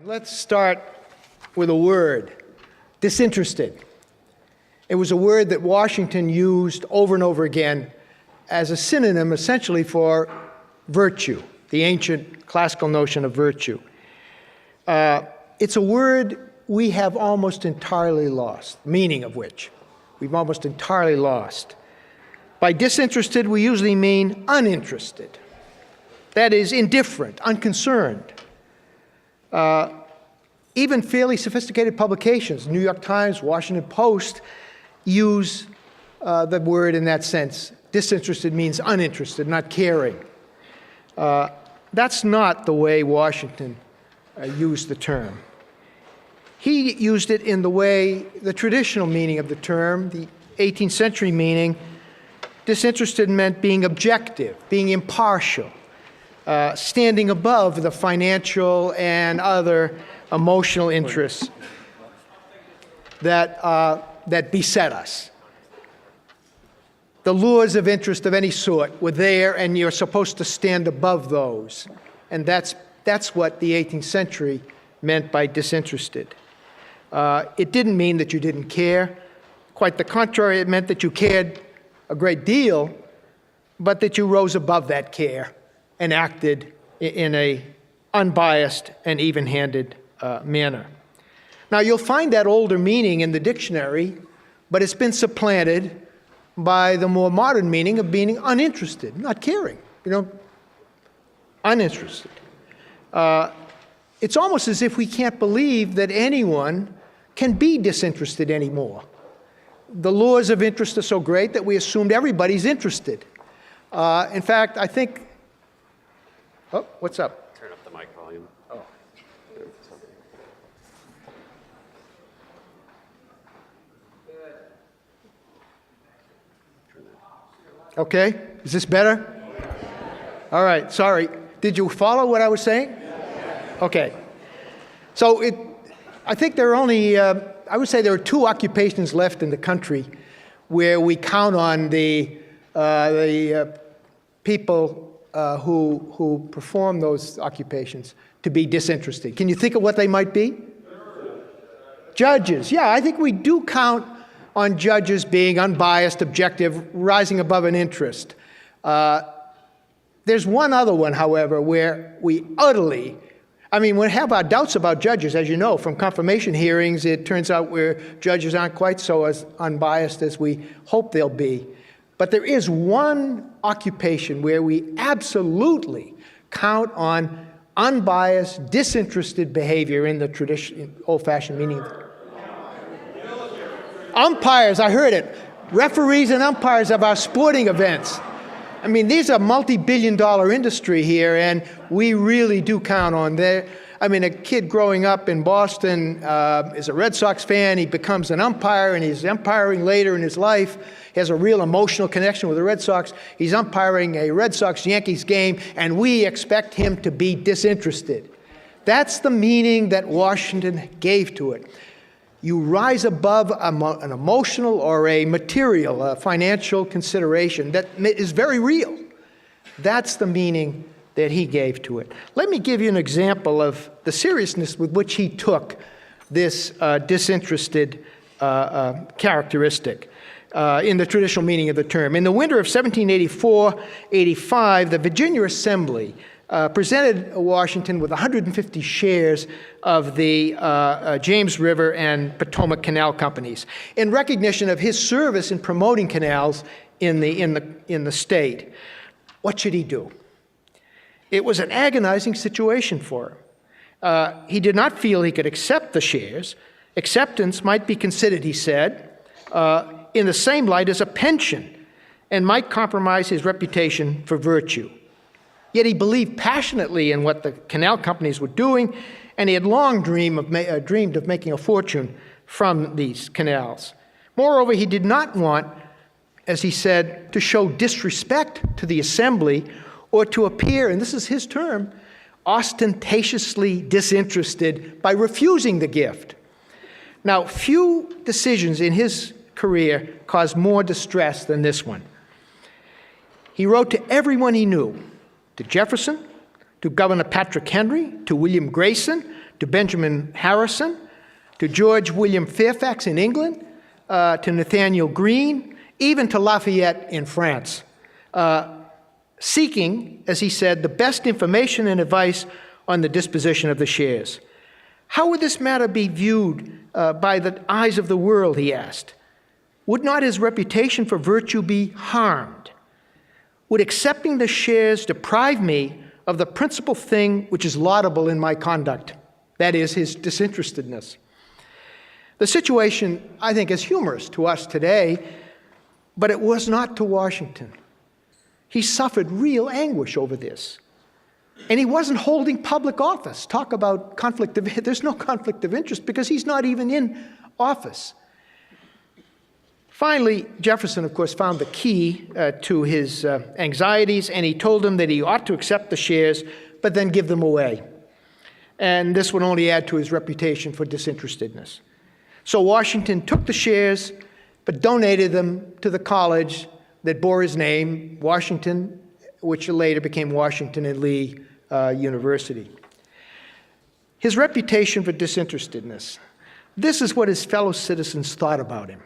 Let's start with a word, disinterested. It was a word that Washington used over and over again as a synonym essentially for virtue, the ancient classical notion of virtue. It's a word we have almost entirely lost, meaning of which we've almost entirely lost. By disinterested, we usually mean uninterested. That is, indifferent, unconcerned. Even fairly sophisticated publications, New York Times, Washington Post, use the word in that sense. Disinterested means uninterested, not caring. That's not the way Washington used the term. He used it in the way, the traditional meaning of the term, the 18th century meaning. Disinterested meant being objective, being impartial, standing above the financial and other emotional interests that beset us. The lures of interest of any sort were there, and you're supposed to stand above those. And that's what the 18th century meant by disinterested. It didn't mean that you didn't care. Quite the contrary, it meant that you cared a great deal, but that you rose above that care and acted in a unbiased and even-handed manner. Now, you'll find that older meaning in the dictionary, but it's been supplanted by the more modern meaning of being uninterested, not caring, uninterested. It's almost as if we can't believe that anyone can be disinterested anymore. The lures of interest are so great that we assumed everybody's interested. In fact, I think, oh, what's up? Turn up the mic volume. Oh. Okay, is this better? All right, sorry. Did you follow what I was saying? Okay. So I think there are only, I would say there are two occupations left in the country where we count on the people who perform those occupations to be disinterested. Can you think of what they might be? Judges. Yeah, I think we do count on judges being unbiased, objective, rising above an interest. There's one other one, however, where we utterly, we have our doubts about judges, as you know, from confirmation hearings. It turns out where judges aren't quite so as unbiased as we hope they'll be. But there is one occupation where we absolutely count on unbiased, disinterested behavior in the traditional, old-fashioned meaning of it. Umpires, I heard it. Referees and umpires of our sporting events. These are multi-billion-dollar industry here, and we really do count on them. A kid growing up in Boston is a Red Sox fan. He becomes an umpire, and he's umpiring later in his life. He has a real emotional connection with the Red Sox. He's umpiring a Red Sox-Yankees game, and we expect him to be disinterested. That's the meaning that Washington gave to it. You rise above an emotional or a material, a financial consideration that is very real. That's the meaning that he gave to it. Let me give you an example of the seriousness with which he took this disinterested characteristic in the traditional meaning of the term. In the winter of 1784-85, the Virginia Assembly presented Washington with 150 shares of the James River and Potomac Canal Companies in recognition of his service in promoting canals in the state. What should he do? It was an agonizing situation for him. He did not feel he could accept the shares. Acceptance might be considered, he said, in the same light as a pension, and might compromise his reputation for virtue. Yet he believed passionately in what the canal companies were doing, and he had long dreamed of making a fortune from these canals. Moreover, he did not want, as he said, to show disrespect to the assembly or to appear, and this is his term, ostentatiously disinterested by refusing the gift. Now, few decisions in his career caused more distress than this one. He wrote to everyone he knew, to Jefferson, to Governor Patrick Henry, to William Grayson, to Benjamin Harrison, to George William Fairfax in England, to Nathaniel Greene, even to Lafayette in France, seeking, as he said, the best information and advice on the disposition of the shares. How would this matter be viewed by the eyes of the world, he asked. Would not his reputation for virtue be harmed? Would accepting the shares deprive me of the principal thing which is laudable in my conduct? That is, his disinterestedness. The situation, I think, is humorous to us today, but it was not to Washington. He suffered real anguish over this. And he wasn't holding public office. Talk about conflict of interest. There's no conflict of interest because he's not even in office. Finally, Jefferson, of course, found the key to his anxieties, and he told him that he ought to accept the shares, but then give them away. And this would only add to his reputation for disinterestedness. So Washington took the shares, but donated them to the college that bore his name, Washington, which later became Washington and Lee University. His reputation for disinterestedness. This is what his fellow citizens thought about him.